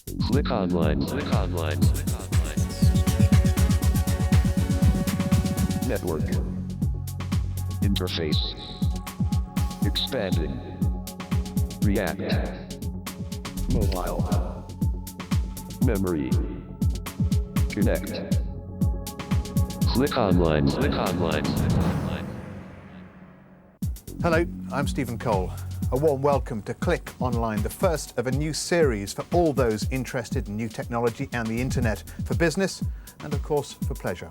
Click online. Click online. Click online. Network. Interface. Expanding. React. Mobile. Memory. Connect. Click online. Click online. Click online. Hello, I'm Stephen Cole. A warm welcome to Click Online, the first of a new series for all those interested in new technology and the internet, for business and, of course, for pleasure.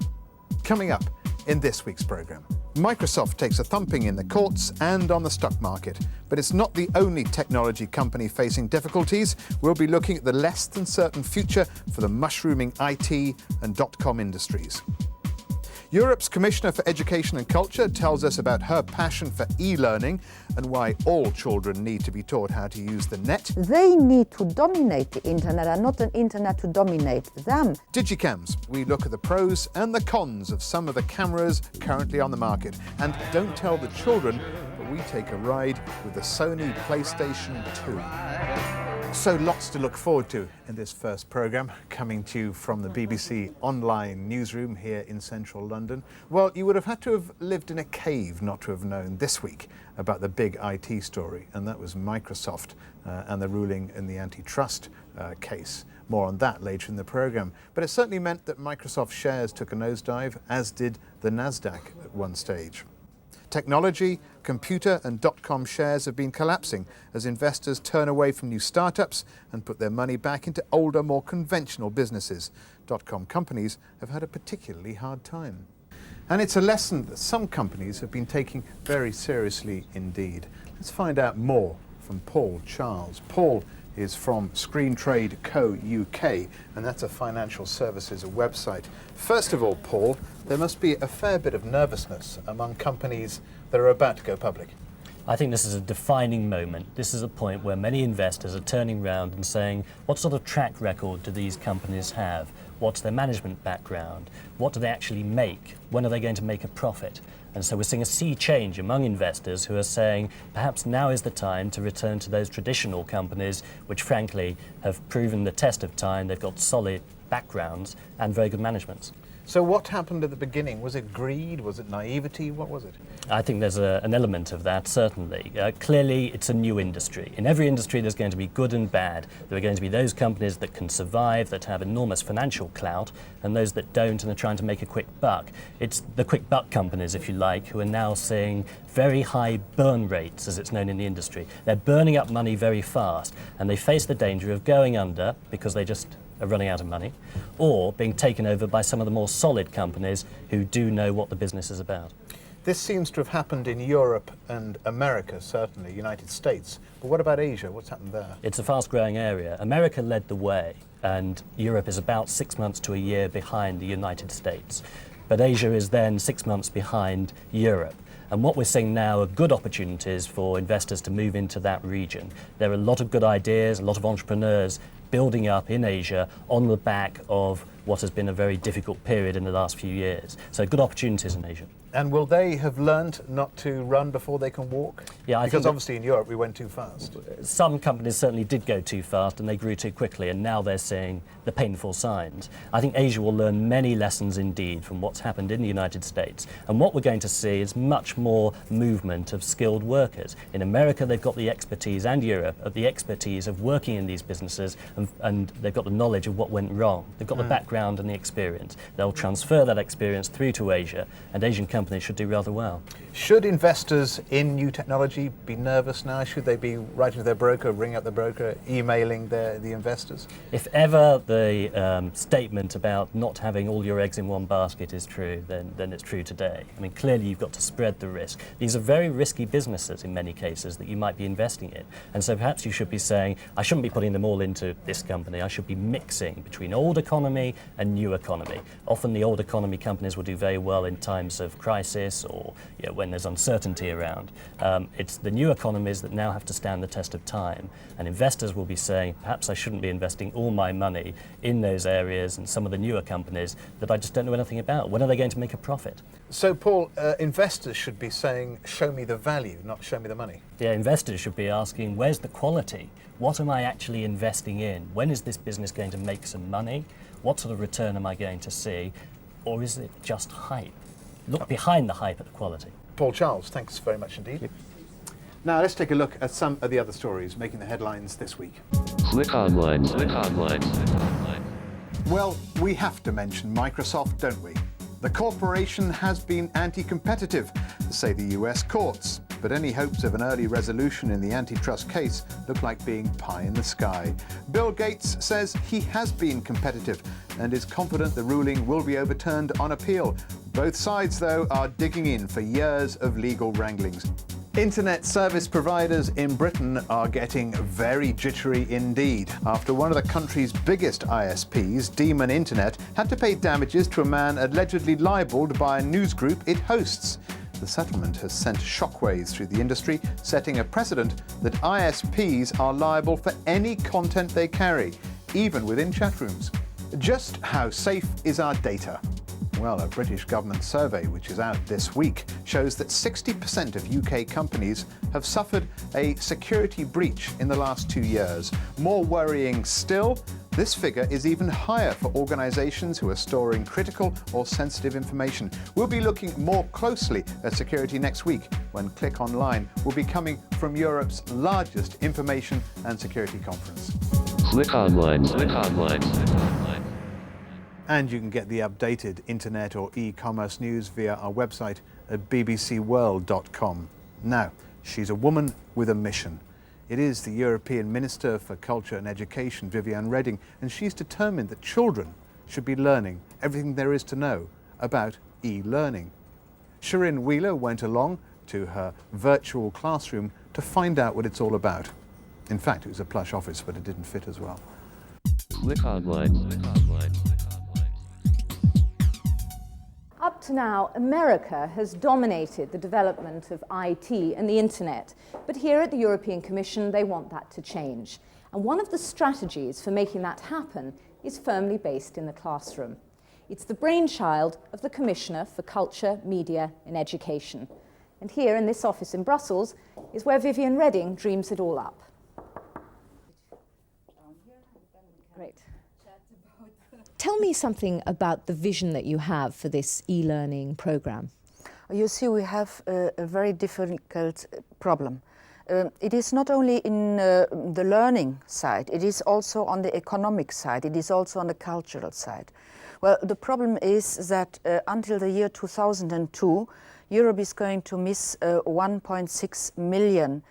Coming up in this week's programme, Microsoft takes a thumping in the courts and on the stock market. But it's not the only technology company facing difficulties. We'll be looking at the less than certain future for the mushrooming IT and dot-com industries. Europe's Commissioner for Education and Culture tells us about her passion for e-learning and why all children need to be taught how to use the net. They need to dominate the internet and not an internet to dominate them. Digicams, we look at the pros and the cons of some of the cameras currently on the market. And don't tell the children, but we take a ride with the Sony PlayStation 2. So lots to look forward to in this first programme, coming to you from the BBC online newsroom here in central London. Well, you would have had to have lived in a cave not to have known this week about the big IT story, and that was Microsoft and the ruling in the antitrust case. More on that later in the programme. But it certainly meant that Microsoft shares took a nosedive, as did the Nasdaq at one stage. Technology, computer and dot-com shares have been collapsing as investors turn away from new startups and put their money back into older, more conventional businesses. Dot-com companies have had a particularly hard time. And it's a lesson that some companies have been taking very seriously indeed. Let's find out more from Paul Charles. Paul is from Screen Trade Co. UK, and that's a financial services website. First of all, Paul, there must be a fair bit of nervousness among companies that are about to go public. I think this is a defining moment. This is a point where many investors are turning around and saying, what sort of track record do these companies have? What's their management background? What do they actually make? When are they going to make a profit? And so we're seeing a sea change among investors who are saying perhaps now is the time to return to those traditional companies which frankly have proven the test of time. They've got solid backgrounds and very good managements. So what happened at the beginning? Was it greed? Was it naivety? What was it? I think there's an element of that, certainly. Clearly, it's a new industry. In every industry, there's going to be good and bad. There are going to be those companies that can survive, that have enormous financial clout, and those that don't and are trying to make a quick buck. It's the quick buck companies, if you like, who are now seeing very high burn rates, as it's known in the industry. They're burning up money very fast, and they face the danger of going under because they just are running out of money, or being taken over by some of the more solid companies who do know what the business is about. This seems to have happened in Europe and America, certainly, United States. But what about Asia? What's happened there? It's a fast-growing area. America led the way, and Europe is about 6 months to a year behind the United States. But Asia is then 6 months behind Europe. And what we're seeing now are good opportunities for investors to move into that region. There are a lot of good ideas, a lot of entrepreneurs building up in Asia on the back of what has been a very difficult period in the last few years. So good opportunities in Asia. And will they have learned not to run before they can walk? Yeah, because obviously in Europe we went too fast. Some companies certainly did go too fast and they grew too quickly, and now they're seeing the painful signs. I think Asia will learn many lessons indeed from what's happened in the United States. And what we're going to see is much more movement of skilled workers. In America, they've got the expertise, and Europe, of the expertise of working in these businesses, and they've got the knowledge of what went wrong. They've got the background and the experience. They'll transfer that experience through to Asia, and Asian companies should do rather well. Should investors in new technology be nervous now? Should they be writing to their broker, ringing up the broker, emailing the investors? If ever the statement about not having all your eggs in one basket is true, then it's true today. I mean, clearly you've got to spread the risk. These are very risky businesses in many cases that you might be investing in. And so perhaps you should be saying, I shouldn't be putting them all into this company. I should be mixing between old economy and new economy. Often the old economy companies will do very well in times of crisis or when there's uncertainty around. It's the new economies that now have to stand the test of time. And investors will be saying, perhaps I shouldn't be investing all my money in those areas and some of the newer companies that I just don't know anything about. When are they going to make a profit? So, Paul, investors should be saying, show me the value, not show me the money. Yeah, investors should be asking, where's the quality? What am I actually investing in? When is this business going to make some money? What sort of return am I going to see? Or is it just hype? Look behind the hype at the quality. Paul Charles, thanks very much indeed. Now let's take a look at some of the other stories making the headlines this week. Click online. Click online. Well, we have to mention Microsoft, don't we? The corporation has been anti-competitive, say the US courts, but any hopes of an early resolution in the antitrust case look like being pie in the sky. Bill Gates says he has been competitive and is confident the ruling will be overturned on appeal. Both sides, though, are digging in for years of legal wranglings. Internet service providers in Britain are getting very jittery indeed after one of the country's biggest ISPs, Demon Internet, had to pay damages to a man allegedly libelled by a news group it hosts. The settlement has sent shockwaves through the industry, setting a precedent that ISPs are liable for any content they carry, even within chat rooms. Just how safe is our data? Well, a British government survey, which is out this week, shows that 60% of UK companies have suffered a security breach in the last 2 years. More worrying still, this figure is even higher for organisations who are storing critical or sensitive information. We'll be looking more closely at security next week, when Click Online will be coming from Europe's largest information and security conference. Click online. Click online. Click online. And you can get the updated internet or e-commerce news via our website at bbcworld.com. Now, she's a woman with a mission. It is the European Minister for Culture and Education, Viviane Reding, and she's determined that children should be learning everything there is to know about e-learning. Shirin Wheeler went along to her virtual classroom to find out what it's all about. In fact, it was a plush office, but it didn't fit as well. Click online. Click online. Up to now, America has dominated the development of IT and the internet. But here at the European Commission, they want that to change. And one of the strategies for making that happen is firmly based in the classroom. It's the brainchild of the Commissioner for Culture, Media and Education. And here in this office in Brussels is where Viviane Reding dreams it all up. Great. Tell me something about the vision that you have for this e-learning program. You see, we have a very difficult problem. It is not only in the learning side, it is also on the economic side, it is also on the cultural side. Well, the problem is that until the year 2002, Europe is going to miss 1.6 million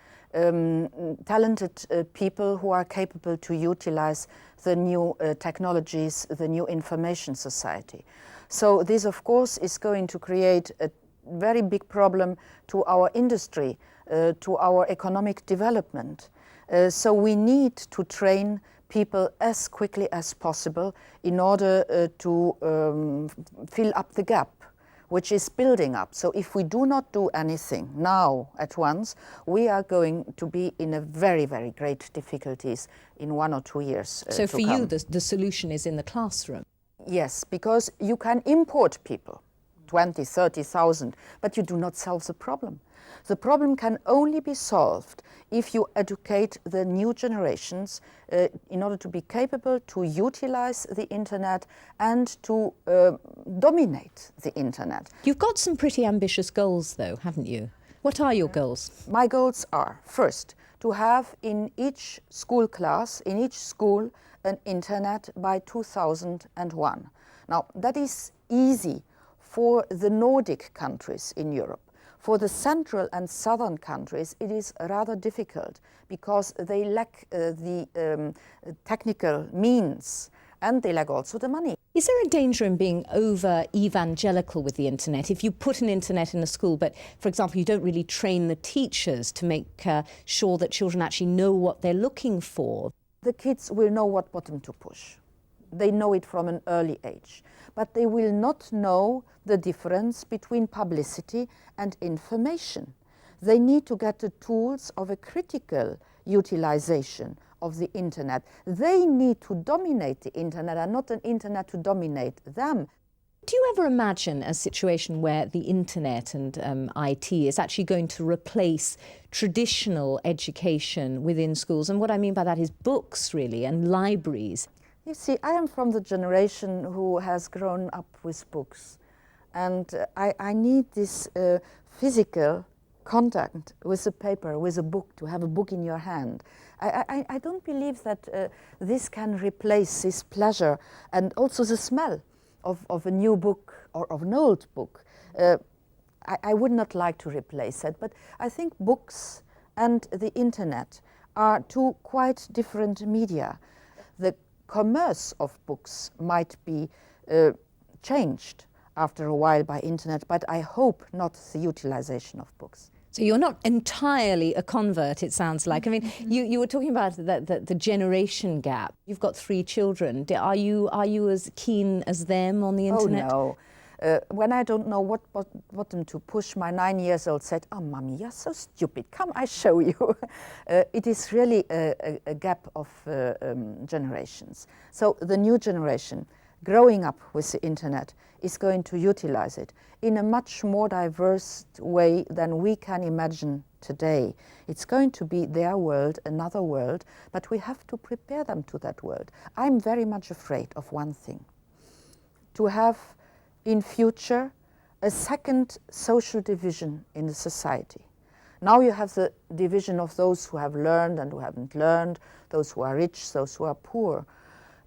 talented people who are capable to utilize the new technologies, the new information society. So this, of course, is going to create a very big problem to our industry, to our economic development. So we need to train people as quickly as possible in order to fill up the gap which is building up. So if we do not do anything now at once, we are going to be in a very, very great difficulties in 1 or 2 years. So for you, the solution is in the classroom? Yes, because you can import people, 20, 30,000, but you do not solve the problem. The problem can only be solved if you educate the new generations in order to be capable to utilize the internet and to dominate the internet. You've got some pretty ambitious goals though, haven't you? What are your goals? My goals are, first, to have in each school class, in each school, an internet by 2001. Now, that is easy for the Nordic countries in Europe. For the central and southern countries, it is rather difficult because they lack the technical means and they lack also the money. Is there a danger in being over-evangelical with the internet? If you put an internet in a school, but, for example, you don't really train the teachers to make sure that children actually know what they're looking for? The kids will know what button to push. They know it from an early age. But they will not know the difference between publicity and information. They need to get the tools of a critical utilization of the internet. They need to dominate the internet and not an internet to dominate them. Do you ever imagine a situation where the internet and IT is actually going to replace traditional education within schools? And what I mean by that is books, really, and libraries. You see, I am from the generation who has grown up with books. And I need this physical contact with the paper, with a book, to have a book in your hand. I don't believe that this can replace this pleasure and also the smell of a new book or of an old book. I would not like to replace that, but I think books and the internet are two quite different media. The commerce of books might be changed after a while by internet, but I hope not the utilization of books. So you're not entirely a convert, it sounds like. I mean, you were talking about the generation gap. You've got 3 children. Are you as keen as them on the internet? Oh, no. When I don't know what button to push, my 9-year-old said, "Oh, Mummy, you're so stupid. Come, I show you." It is really a gap of generations. So the new generation, growing up with the internet, is going to utilize it in a much more diverse way than we can imagine today. It's going to be their world, another world, but we have to prepare them to that world. I'm very much afraid of one thing: to have in future a second social division in the society. Now you have the division of those who have learned and who haven't learned, those who are rich, those who are poor.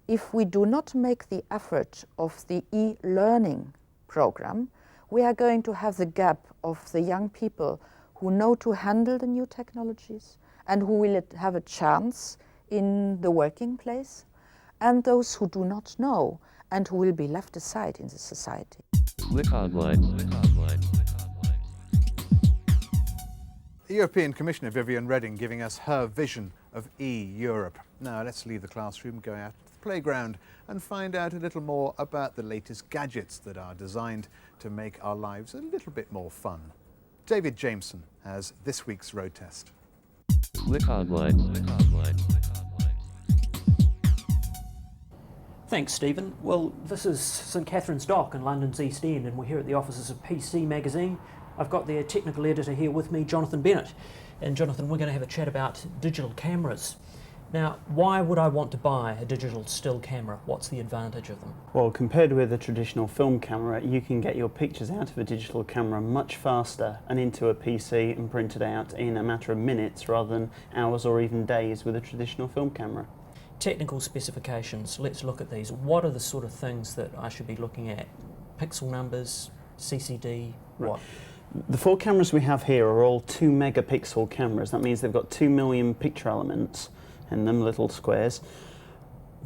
If we do not make the effort of the e-learning program, we are going to have the gap of the young people who know to handle the new technologies and who will have a chance in the working place, and those who do not know and who will be left aside in the society. Click online. Click online. The European Commissioner Viviane Reding giving us her vision of e-Europe. Now let's leave the classroom, go out to the playground and find out a little more about the latest gadgets that are designed to make our lives a little bit more fun. David Jameson has this week's road test. Click online. Click online. Thanks, Stephen. Well, this is St Catherine's Dock in London's East End, and we're here at the offices of PC Magazine. I've got their technical editor here with me, Jonathan Bennett. And Jonathan, we're going to have a chat about digital cameras. Now, why would I want to buy a digital still camera? What's the advantage of them? Well, compared with a traditional film camera, you can get your pictures out of a digital camera much faster and into a PC and printed out in a matter of minutes rather than hours or even days with a traditional film camera. Technical specifications, let's look at these. What are the sort of things that I should be looking at? Pixel numbers, CCD, what? The 4 cameras we have here are all 2 megapixel cameras. That means they've got 2 million picture elements in them, little squares.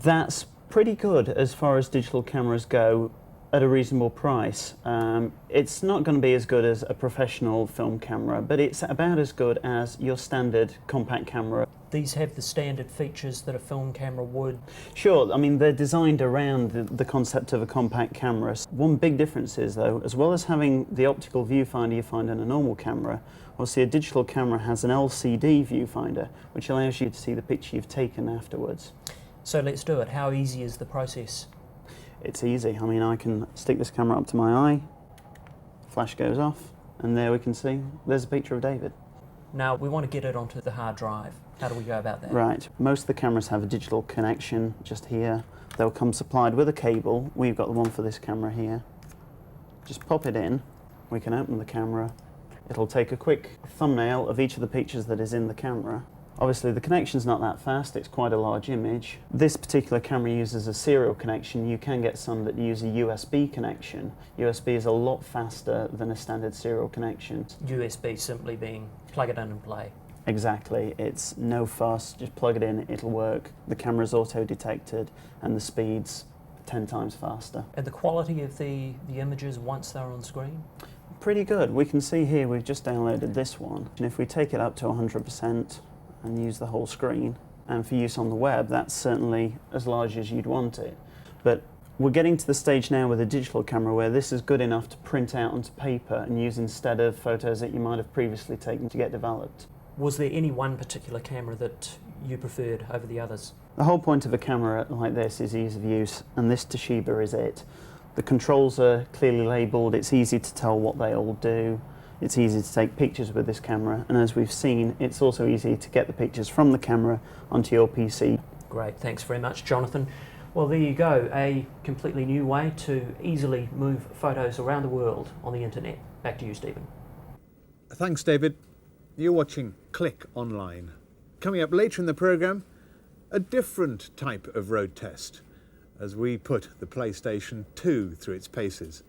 That's pretty good as far as digital cameras go at a reasonable price. It's not going to be as good as a professional film camera, but it's about as good as your standard compact camera. These have the standard features that a film camera would? Sure, I mean they're designed around the concept of a compact camera. One big difference is though, as well as having the optical viewfinder you find in a normal camera, obviously a digital camera has an LCD viewfinder which allows you to see the picture you've taken afterwards. So let's do it. How easy is the process? It's easy. I mean, I can stick this camera up to my eye, flash goes off, and there we can see there's a picture of David. Now we want to get it onto the hard drive. How do we go about that? Right. Most of the cameras have a digital connection just here. They'll come supplied with a cable. We've got the one for this camera here. Just pop it in. We can open the camera. It'll take a quick thumbnail of each of the pictures that is in the camera. Obviously the connection's not that fast, it's quite a large image. This particular camera uses a serial connection. You can get some that use a USB connection. USB is a lot faster than a standard serial connection. USB simply being plug it in and play. Exactly, it's no fuss, just plug it in, it'll work. The camera's auto-detected and the speed's 10 times faster. And the quality of the images once they're on screen? Pretty good. We can see here we've just downloaded this one. And if we take it up to 100% and use the whole screen, and for use on the web, that's certainly as large as you'd want it. But we're getting to the stage now with a digital camera where this is good enough to print out onto paper and use instead of photos that you might have previously taken to get developed. Was there any one particular camera that you preferred over the others? The whole point of a camera like this is ease of use, and this Toshiba is it. The controls are clearly labelled, it's easy to tell what they all do, it's easy to take pictures with this camera, and as we've seen, it's also easy to get the pictures from the camera onto your PC. Great, thanks very much, Jonathan. Well, there you go, a completely new way to easily move photos around the world on the internet. Back to you, Stephen. Thanks, David. You're watching Click Online. Coming up later in the programme, a different type of road test as we put the PlayStation 2 through its paces.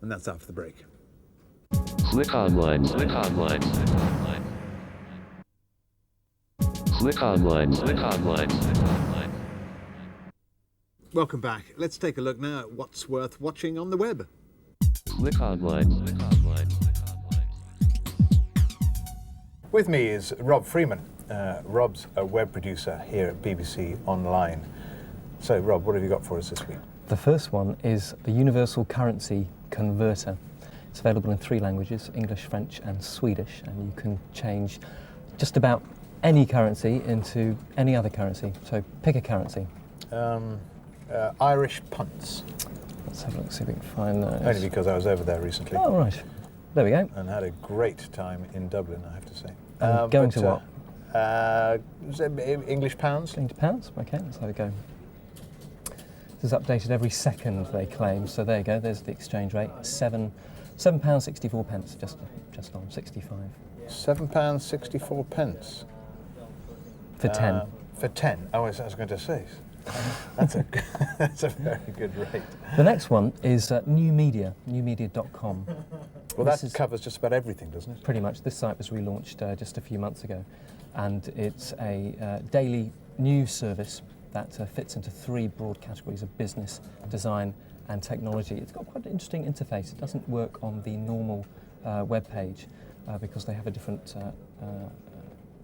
And that's after the break. Click Online. Click Online. Click Online. Click Online. Welcome back. Let's take a look now at what's worth watching on the web. Click Online. Click Online. With me is Rob Freeman. Rob's a web producer here at BBC Online. So, Rob, what have you got for us this week? The first one is the Universal Currency Converter. It's available in 3 languages, English, French and Swedish, and you can change just about any currency into any other currency. So pick a currency. Irish punts. Let's have a look, see if we can find those. Only because I was over there recently. Oh, right. There we go. And had a great time in Dublin, I have to say. Going to what? English pounds. Going to pounds? Okay, let's have a go. This is updated every second, they claim. So there you go, there's the exchange rate. £7.64, just on 65. £7.64. For 10. For 10. Oh, I was going to say. That's a very good rate. The next one is New Media, newmedia.com. Well, that covers just about everything, doesn't it? Pretty much. This site was relaunched just a few months ago, and it's a daily news service that fits into 3 broad categories of business, design and technology. It's got quite an interesting interface. It doesn't work on the normal web page because they have a different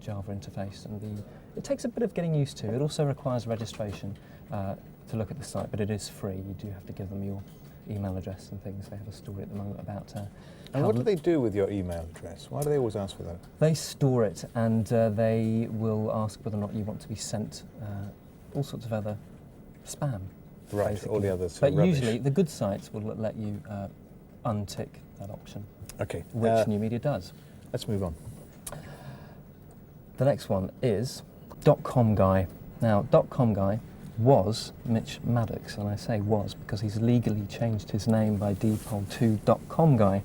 Java interface, and it takes a bit of getting used to. It also requires registration to look at the site, but it is free. You do have to give them your email address and things. They have a story at the moment about and what do they do with your email address? Why do they always ask for that? They store it, and they will ask whether or not you want to be sent all sorts of other spam. Right, basically. all the others. But rubbish. usually the good sites will let you untick that option. Okay. Which New Media does. Let's move on. The next one is .com Guy. Now, .com Guy was Mitch Maddox, and I say was because he's legally changed his name by default to .com Guy.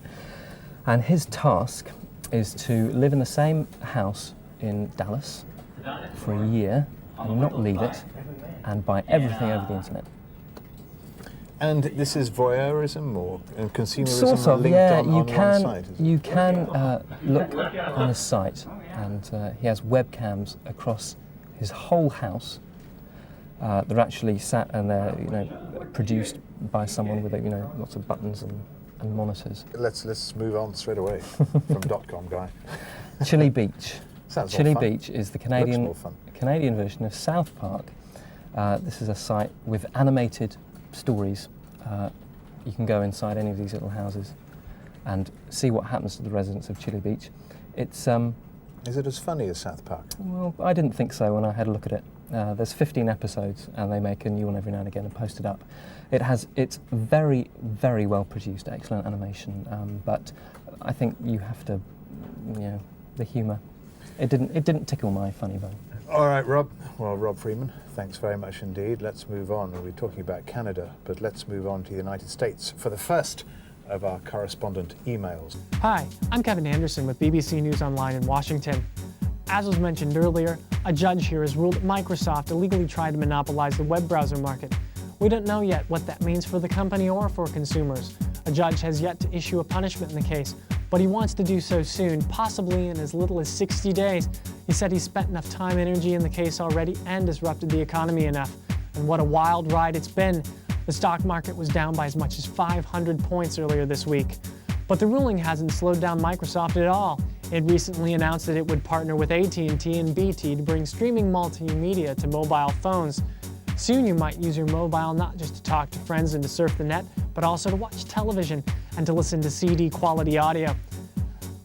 And his task is to live in the same house in Dallas for a year and not leave it, and buy everything over the internet. And this is voyeurism or consumerism Sort of, linked yeah. on one site? You can look on his site, and he has webcams across his whole house. They're actually sat and they're produced by someone with lots of buttons and monitors. Let's move on straight away from .com Guy. Chili Beach. Sounds Chili all fun. Beach is the Looks more fun. Canadian version of South Park. This is a site with animated stories. You can go inside any of these little houses and see what happens to the residents of Chili Beach. It's Is it as funny as South Park? well, I didn't think so when I had a look at it. There's 15 episodes, and they make a new one every now and again and post it up. It's very, very well produced, excellent animation. But I think you have to, the humour. It didn't tickle my funny bone. All right, Rob. Well, Rob Freeman, thanks very much indeed. Let's move on. We're talking about Canada, but let's move on to the United States for the first of our correspondent emails. Hi, I'm Kevin Anderson with BBC News Online in Washington. As was mentioned earlier, a judge here has ruled that Microsoft illegally tried to monopolize the web browser market. We don't know yet what that means for the company or for consumers. A judge has yet to issue a punishment in the case, but he wants to do so soon, possibly in as little as 60 days. He said he's spent enough time and energy in the case already and disrupted the economy enough. And what a wild ride it's been. The stock market was down by as much as 500 points earlier this week. But the ruling hasn't slowed down Microsoft at all. It recently announced that it would partner with AT&T and BT to bring streaming multimedia to mobile phones. Soon you might use your mobile not just to talk to friends and to surf the net, but also to watch television and to listen to CD quality audio.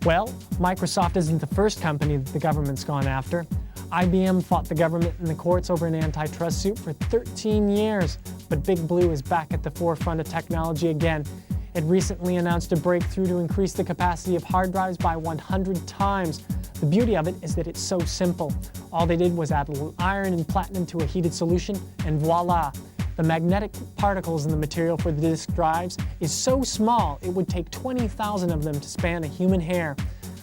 Well, Microsoft isn't the first company that the government's gone after. IBM fought the government in the courts over an antitrust suit for 13 years, but Big Blue is back at the forefront of technology again. It recently announced a breakthrough to increase the capacity of hard drives by 100 times. The beauty of it is that it's so simple. All they did was add a little iron and platinum to a heated solution, and voila! The magnetic particles in the material for the disk drives is so small it would take 20,000 of them to span a human hair.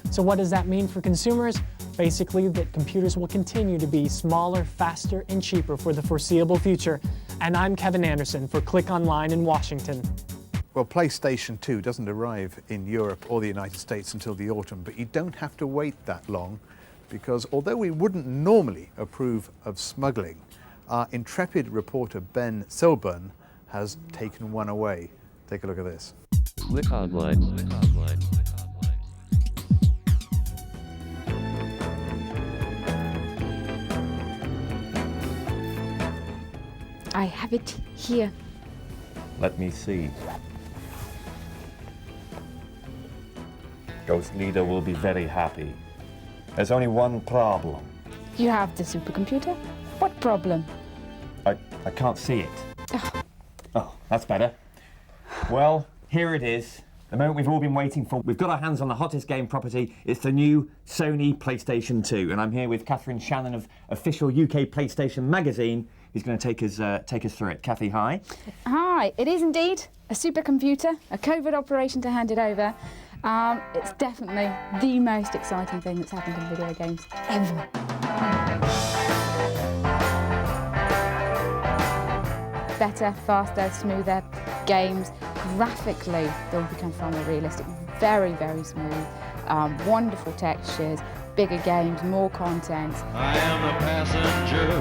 So what does that mean for consumers? Basically that computers will continue to be smaller, faster, and cheaper for the foreseeable future. And I'm Kevin Anderson for Click Online in Washington. Well, PlayStation 2 doesn't arrive in Europe or the United States until the autumn, but you don't have to wait that long, because although we wouldn't normally approve of smuggling, our intrepid reporter Ben Silburn has taken one away. Take a look at this. Click Online. Click Online. I have it here. Let me see. Ghost Leader will be very happy. There's only one problem. You have the supercomputer? What problem? I can't see it. Oh, that's better. Well, here it is. The moment we've all been waiting for. We've got our hands on the hottest game property. It's the new Sony PlayStation 2. And I'm here with Catherine Shannon of official UK PlayStation magazine, who's going to take us through it. Cathy, hi. Hi, it is indeed a supercomputer, a covert operation to hand it over. It's definitely the most exciting thing that's happened in video games ever. Better, faster, smoother games. Graphically, they'll become far more realistic. Very, very smooth. Wonderful textures, bigger games, more content. I am the passenger,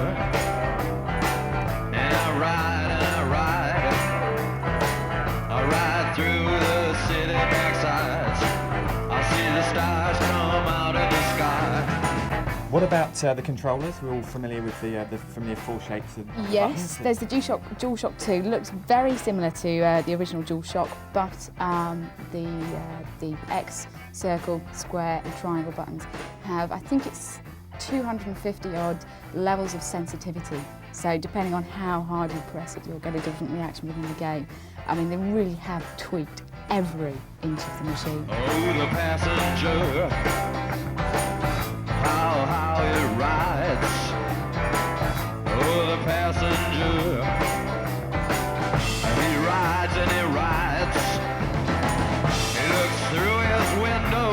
and I ride through the city backsides. I see the stars come out of the sky. What about the controllers? We're all familiar with the familiar four shapes of Yes, buttons. there's the DualShock 2. Looks very similar to the original DualShock, but the X, circle, square, and triangle buttons have, I think it's 250 odd levels of sensitivity. So depending on how hard you press it, you'll get a different reaction within the game. I mean, they really have tweaked every inch of the machine. Oh, the passenger, how it rides. Oh, the passenger, he rides and he rides. He looks through his window.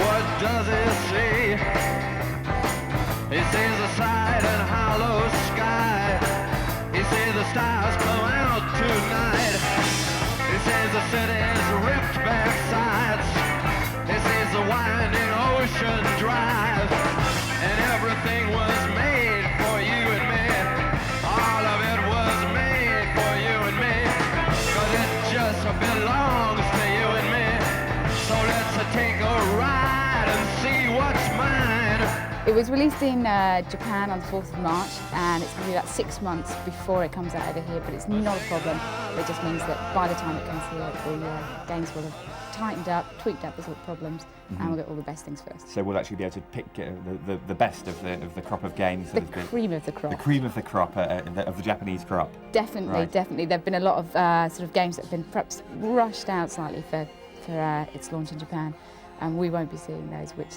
What does he see? He sees a side and hollow sky. He sees the stars come out tonight. He sees the city's ripped back sides. He sees the winding ocean drive. And everything was made for you and me. All of it was made for you and me. 'Cause it just belongs to you and me. So let's take a ride and see what's mine. It was released in Japan on the 4th of March, and it's going to be about 6 months before it comes out over here, but it's not a problem. It just means that by the time it comes here, the games will have tightened up, tweaked up the sort of problems, and we'll get all the best things first. So we'll actually be able to pick the best of the crop of games. The cream of the crop. The cream of the crop of the Japanese crop. Definitely, Right. definitely. There have been a lot of sort of games that have been perhaps rushed out slightly for its launch in Japan, and we won't be seeing those, which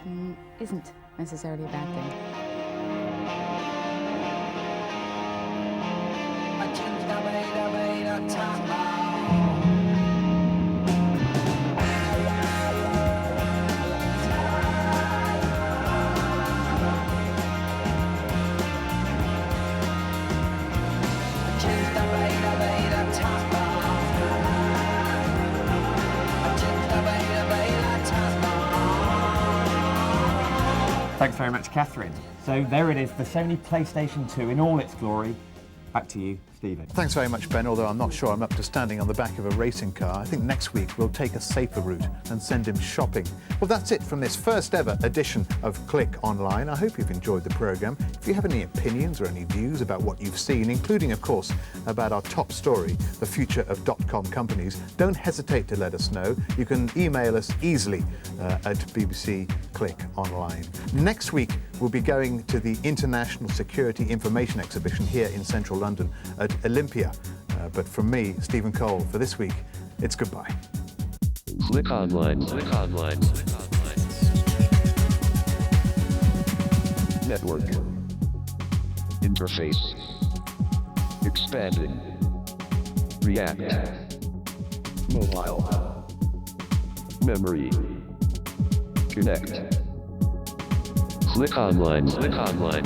isn't necessarily a bad thing. Thanks very much, Catherine. So there it is, the Sony PlayStation 2 in all its glory. Back to you, Stephen. Thanks very much, Ben, although I'm not sure I'm up to standing on the back of a racing car. I think next week we'll take a safer route and send him shopping. Well, that's it from this first ever edition of Click Online. I hope you've enjoyed the programme. If you have any opinions or any views about what you've seen, including, of course, about our top story, the future of .com companies, don't hesitate to let us know. You can email us easily at BBC Click Online. Next week, we'll be going to the International Security Information Exhibition here in central London at Olympia. But from me, Stephen Cole, for this week, it's goodbye. Click Online. Click Online. Network. Interface. Expanding. React. Mobile. Memory. Connect. Click Online. Click Online.